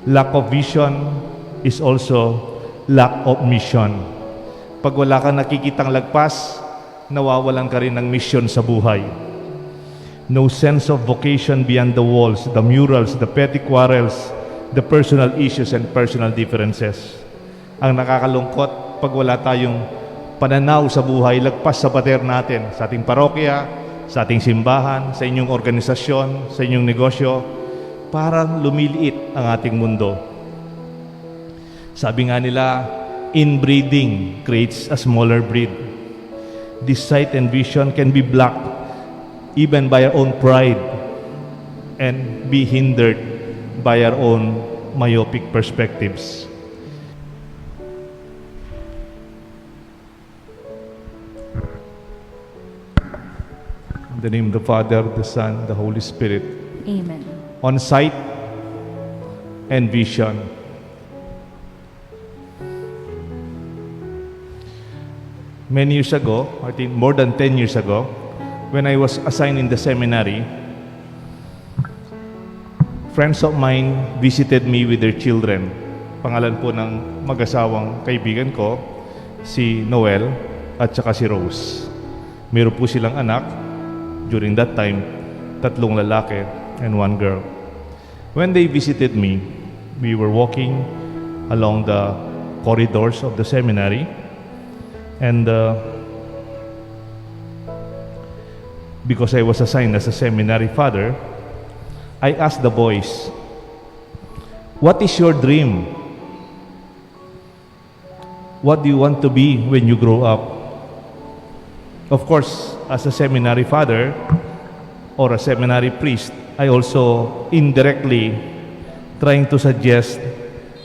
Lack of vision is also lack of mission. Pag wala kang nakikitang lagpas, nawawalan ka rin ng mission sa buhay. No sense of vocation beyond the walls, the murals, the petty quarrels, the personal issues and personal differences. Ang nakakalungkot pag wala tayong pananaw sa buhay, lagpas sa pader natin, sa ating parokya, sa ating simbahan, sa inyong organisasyon, sa inyong negosyo, parang lumiliit ang ating mundo. Sabi nga nila, inbreeding creates a smaller breed. This sight and vision can be blocked even by our own pride and be hindered by our own myopic perspectives. In the name of the Father, the Son, the Holy Spirit. Amen. On sight and vision. Many years ago, I think more than 10 years ago, when I was assigned in the seminary, friends of mine visited me with their children. Pangalan po ng mag-asawang kaibigan ko, si Noel at saka si Rose. Meron po silang anak. During that time, 3 lalaki and 1 girl. When they visited me, we were walking along the corridors of the seminary, and because I was assigned as a seminary father, I asked the boys, "What is your dream? What do you want to be when you grow up?" Of course, as a seminary father or a seminary priest, I also indirectly trying to suggest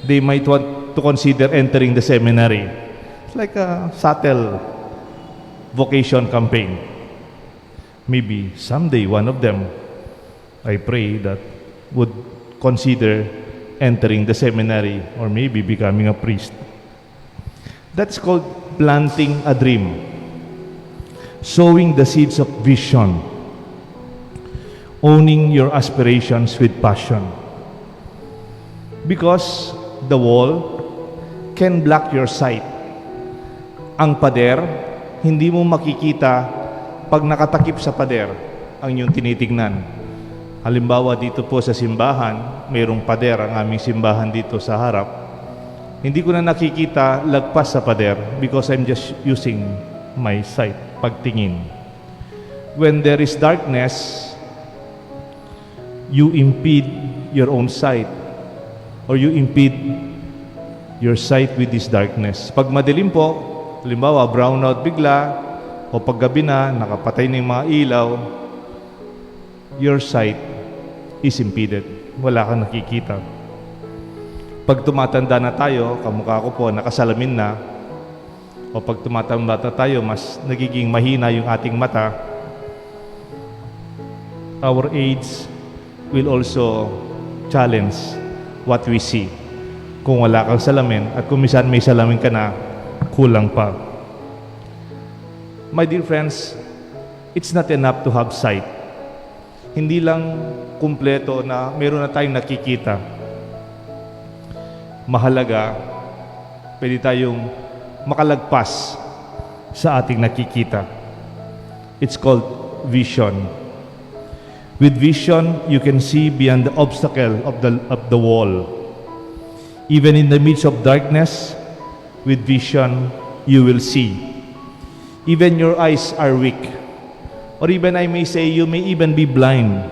they might want to consider entering the seminary. It's like a subtle vocation campaign. Maybe someday one of them, I pray, that would consider entering the seminary or maybe becoming a priest. That's called planting a dream. Sowing the seeds of vision, owning your aspirations with passion. Because the wall can block your sight. Ang pader, hindi mo makikita pag nakatakip sa pader ang iyong tinitignan. Halimbawa dito po sa simbahan, mayroong pader ang aming simbahan dito sa harap. Hindi ko na nakikita lagpas sa pader because I'm just using my sight, pagtingin. When there is darkness, you impede your own sight or you impede your sight with this darkness. Pag madilim po, halimbawa brownout bigla o paggabi na, nakapatay na yung mga ilaw, your sight is impeded. Wala kang nakikita. Pag tumatanda na tayo, kamukha ko po, nakasalamin na, o pag tumatanda tayo, mas nagiging mahina yung ating mata, our age will also challenge what we see. Kung wala kang salamin, at kung minsan may salamin ka na, kulang pa. My dear friends, it's not enough to have sight. Hindi lang kumpleto na meron na tayong nakikita. Mahalaga, pwede tayong makalagpas sa ating nakikita. It's called vision. With vision, you can see beyond the obstacle of the wall. Even in the midst of darkness, with vision, you will see. Even your eyes are weak. Or even I may say, you may even be blind.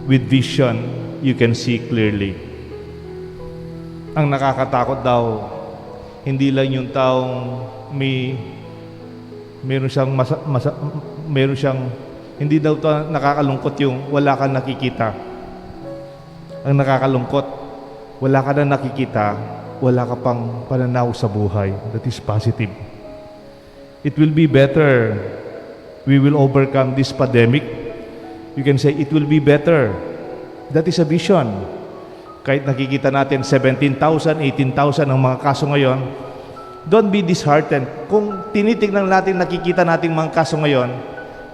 With vision, you can see clearly. Ang nakakatakot daw, hindi lang yung taong meron siyang hindi daw nakakalungkot yung wala kang nakikita. Ang nakakalungkot, wala ka na nakikita, wala ka pang pananaw sa buhay. That is positive. It will be better. We will overcome this pandemic. You can say, it will be better. That is a vision. Kahit nakikita natin 17,000, 18,000 ang mga kaso ngayon, don't be disheartened. Kung tinitignan natin, nakikita natin mga kaso ngayon,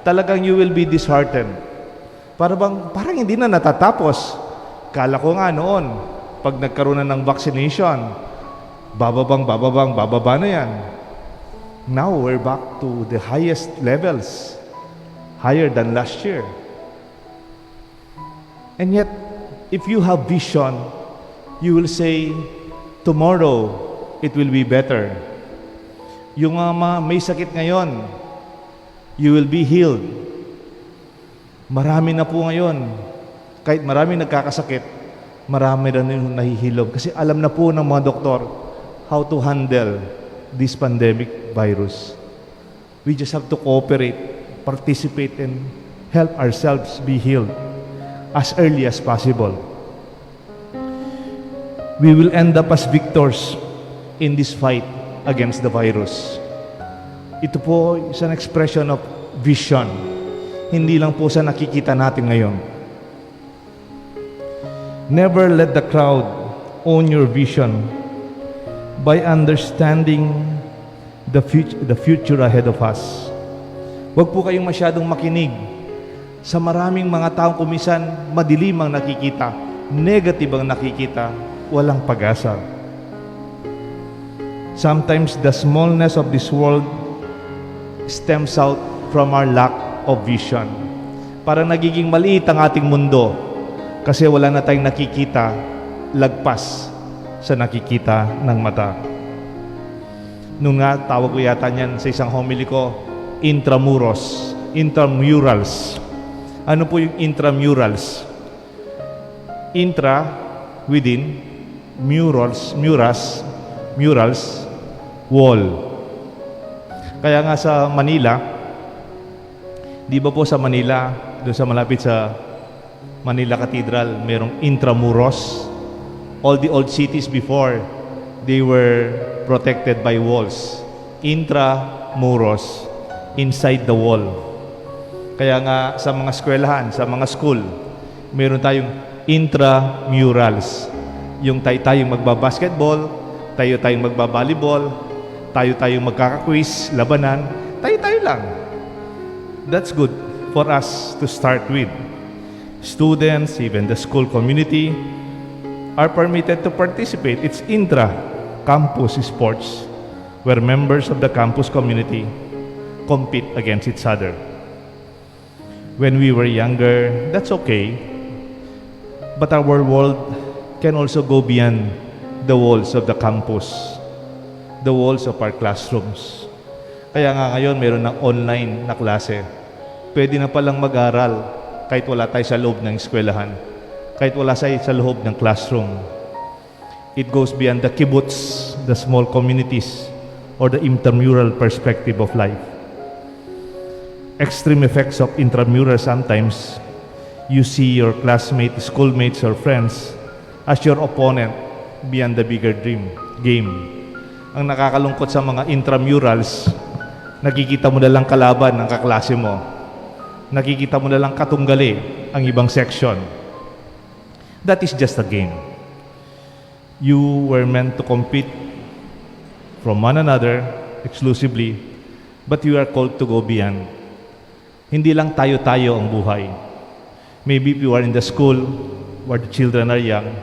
talagang you will be disheartened. Parang hindi na natatapos. Kala ko nga noon, Pag nagkaroon na ng vaccination, bababa na yan. Now, we're back to the highest levels, higher than last year. And yet, if you have vision, you will say, tomorrow, it will be better. Yung may sakit ngayon, you will be healed. Marami na po ngayon, kahit marami nagkakasakit, marami na rin nahihilom. Kasi alam na po ng mga doktor how to handle this pandemic virus. We just have to cooperate, participate, and help ourselves be healed as early as possible. We will end up as victors in this fight against the virus. Ito po is an expression of vision. Hindi lang po sa nakikita natin ngayon. Never let the crowd own your vision by understanding the future ahead of us. Huwag po kayong masyadong makinig sa maraming mga taong kumisan madilim ang nakikita, negative ang nakikita, walang pag-asa. Sometimes the smallness of this world stems out from our lack of vision. Parang nagiging maliit ang ating mundo kasi wala na tayong nakikita lagpas sa nakikita ng mata. Nung nga, tawag ko yata niyan sa isang homily ko, intramurals. Ano po yung intramurals? Intra, within, murals, wall. Kaya nga sa Manila, di ba po sa Manila, doon sa malapit sa Manila Cathedral, merong intramuros. All the old cities before, they were protected by walls. Intramuros, inside the wall. Kaya nga sa mga eskwelahan, sa mga school, meron tayong intramurals. Yung tayong magbabasketball, tayong magbabalibol, tayong magkaka-quiz, labanan, tayo lang. That's good for us to start with. Students, even the school community, are permitted to participate. It's intra-campus sports, where members of the campus community compete against each other. When we were younger, that's okay. But our world can also go beyond the walls of the campus, the walls of our classrooms. Kaya nga ngayon, meron ng online na klase. Pwede na palang mag-aral kahit wala tayo sa loob ng eskwelahan, kahit wala tayo sa loob ng classroom. It goes beyond the kibbutz, the small communities, or the intramural perspective of life. Extreme effects of intramural sometimes, you see your classmates, schoolmates, or friends as your opponent beyond the bigger game. Ang nakakalungkot sa mga intramurals, nakikita mo na lang kalaban ng kaklase mo. Nakikita mo na lang katunggali ang ibang section. That is just a game. You were meant to compete from one another exclusively, but you are called to go beyond. Hindi lang tayo-tayo ang buhay. Maybe if you are in the school where the children are young,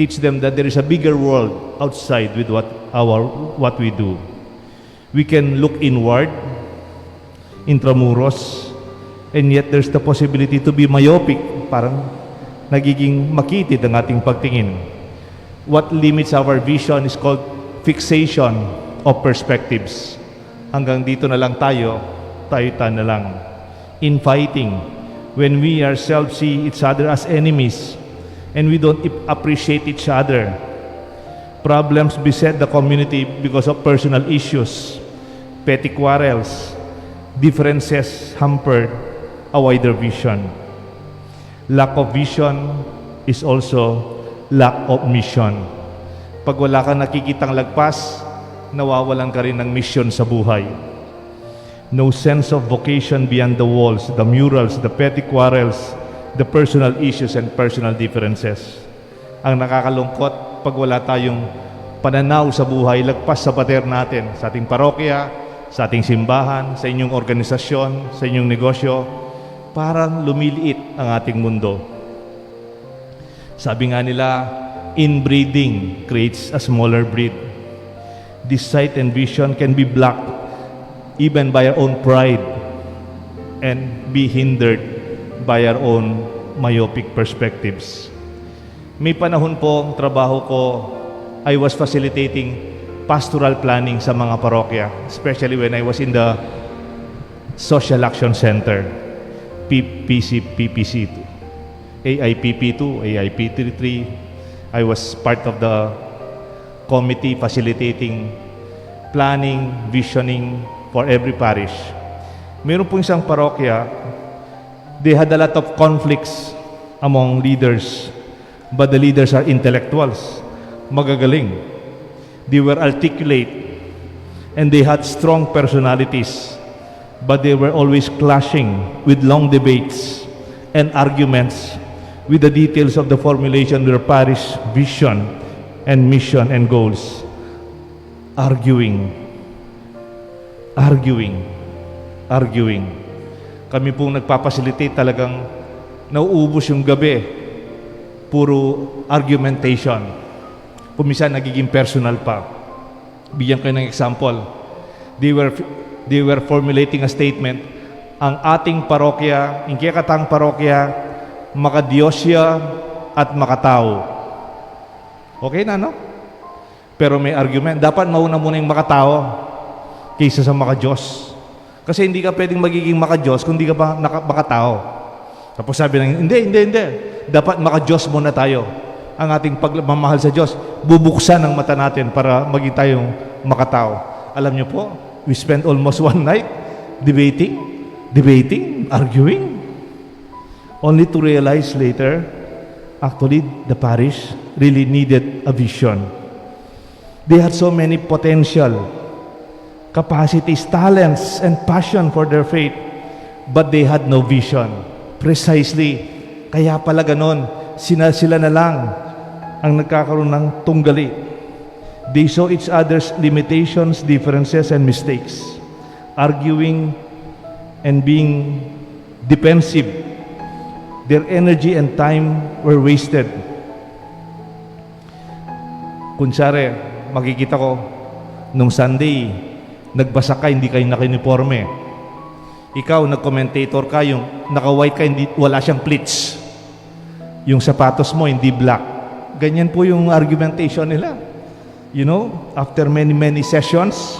teach them that there is a bigger world outside with what we do. We can look inward, intramuros, and yet there's the possibility to be myopic, parang nagiging makitid ang ating pagtingin. What limits our vision is called fixation of perspectives. Hanggang dito na lang tayo na lang. Infighting, when we ourselves see each other as enemies and we don't appreciate each other. Problems beset the community because of personal issues, petty quarrels, differences hampered a wider vision. Lack of vision is also lack of mission. Pag wala kang nakikitang lagpas, nawawalan ka rin ng mission sa buhay. No sense of vocation beyond the walls, the murals, the petty quarrels, the personal issues and personal differences. Ang nakakalungkot, pag wala tayong pananaw sa buhay, lagpas sa pader natin, sa ating parokya, sa ating simbahan, sa inyong organisasyon, sa inyong negosyo, parang lumiliit ang ating mundo. Sabi nga nila, Inbreeding creates a smaller breed. This sight and vision can be blocked even by our own pride and be hindered by our own myopic perspectives. May panahon po, ang trabaho ko, I was facilitating pastoral planning sa mga parokya, especially when I was in the Social Action Center, PPC2, AIPP2, AIP33. I was part of the committee facilitating planning, visioning for every parish. Meron po isang parokya, they had a lot of conflicts among leaders, but the leaders are intellectuals, magagaling. They were articulate, and they had strong personalities, but they were always clashing with long debates and arguments with the details of the formulation of their parish vision and mission and goals. Arguing. Kami pong nagpapasilitate, talagang nauubos yung gabi. Puro argumentation. Puminsan nagiging personal pa. Bigyan ko ng example. They were formulating a statement. Ang ating parokya, ang kiyakatang parokya, makadiyos siya at makatao. Okay na, no? Pero may argument. Dapat mauna muna yung makatao kaysa sa makadiyos. Kasi hindi ka pwedeng magiging makadiyos kung hindi ka pa makatao. Tapos sabi ng, hindi. Dapat makadiyos muna tayo. Ang ating pagmamahal sa Diyos, bubuksan ang mata natin para maging tayong makatao. Alam niyo po, we spent almost one night debating, arguing, only to realize later, actually, the parish really needed a vision. They had so many potential capacities, talents, and passion for their faith, but they had no vision. Precisely, kaya pala ganon, sila na lang ang nagkakaroon ng tunggali. They saw each other's limitations, differences, and mistakes, arguing and being defensive. Their energy and time were wasted. Kunsari, makikita ko, nung Sunday, nagbasa ka, hindi kayo naka-uniforme. Ikaw, nag-commentator ka, yung naka-white ka, hindi, wala siyang pleats. Yung sapatos mo, hindi black. Ganyan po yung argumentation nila. You know, after many sessions,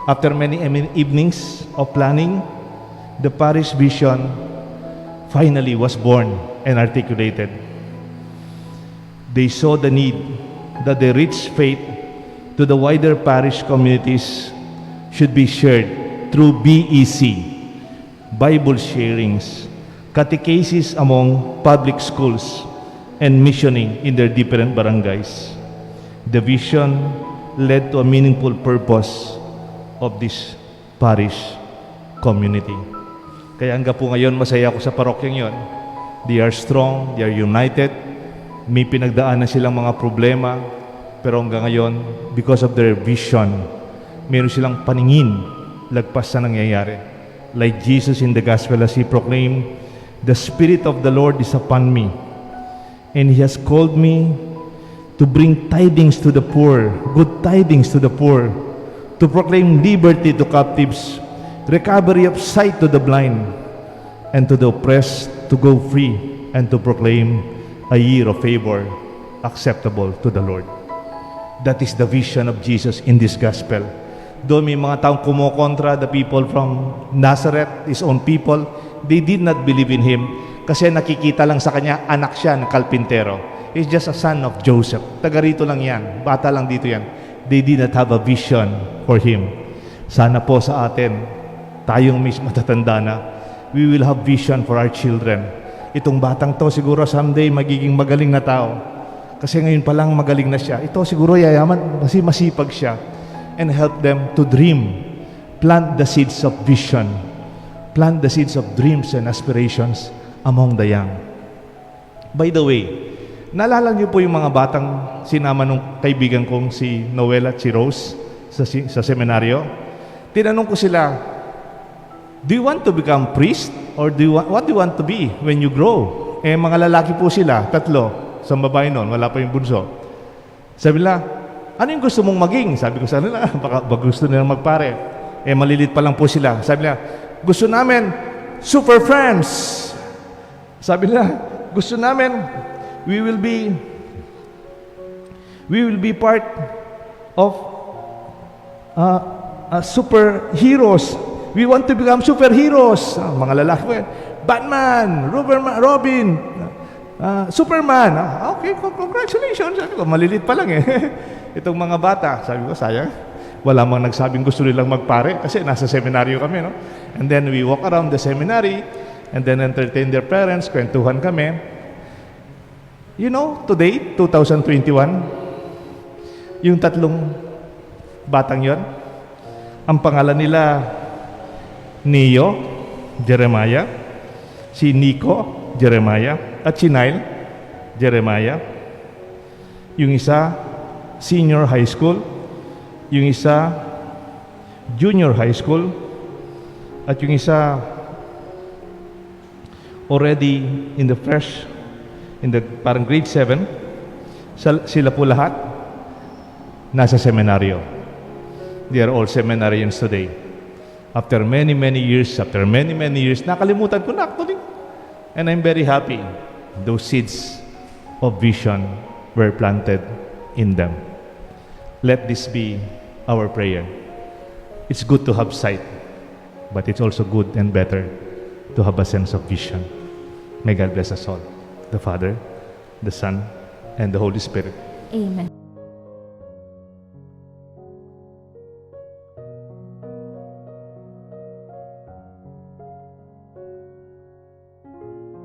after many evenings of planning, the parish vision finally was born and articulated. They saw the need that the rich faith to the wider parish communities should be shared through BEC, Bible sharings, catechesis among public schools, and missioning in their different barangays. The vision led to a meaningful purpose of this parish community. Kaya hanggang po ngayon, masaya ako sa parokyang yon. They are strong, they are united, may pinagdaanan silang mga problema, pero hanggang ngayon, because of their vision, meron silang paningin lagpas sa nangyayari. Like Jesus in the gospel as He proclaimed, "The Spirit of the Lord is upon me, and He has called me to bring tidings to the poor, good tidings to the poor, to proclaim liberty to captives, recovery of sight to the blind, and to the oppressed to go free, and to proclaim a year of favor acceptable to the Lord." That is the vision of Jesus in this gospel. Doon may mga taong kumokontra, the people from Nazareth, His own people, they did not believe in Him kasi nakikita lang sa Kanya, anak siya ng kalpintero. He's just a son of Joseph. Taga rito lang yan, bata lang dito yan. They did not have a vision for Him. Sana po sa atin, tayong mismo matatanda na, we will have vision for our children. Itong batang to siguro someday magiging magaling na tao. Kasi ngayon pa lang magaling na siya. Ito siguro yayaman kasi masipag siya. And help them to dream. Plant the seeds of vision. Plant the seeds of dreams and aspirations among the young. By the way, naalala niyo po yung mga batang sinama nung kaibigan kong si Noel at si Rose sa seminaryo? Tinanong ko sila, do you want to become priest? Or what do you want to be when you grow? Mga lalaki po sila, 3. Sa babae noon, wala pa yung bunso. Sabi nila, ano yung gusto mong maging? Sabi ko sa nila, baka gusto nilang magpare. Eh, malilit pa lang po sila. Sabi nila, gusto namin, super friends. Sabi nila, gusto namin, we will be part of superheroes. We want to become superheroes. Mga lalaki po yan. Batman, Robin, Superman. Okay, congratulations. Sabi ko, malilit pa lang eh. Itong mga bata, sabi ko, sayang. Wala mang nagsabing gusto nilang magpare kasi nasa seminaryo kami, no? And then we walk around the seminary and then entertain their parents, kwentuhan kami. You know, today, 2021, yung tatlong batang yon, ang pangalan nila Neo, Jeremiah, si Nico, Jeremiah, at si Nile, Jeremiah. Yung isa, senior high school, yung isa, junior high school, at yung isa, already in the parang grade 7, sila po lahat, nasa seminaryo. They are all seminarians today. After many years, nakalimutan ko na actually. And I'm very happy. Those seeds of vision were planted in them. Let this be our prayer. It's good to have sight, but it's also good and better to have a sense of vision. May God bless us all. The Father, the Son, and the Holy Spirit. Amen.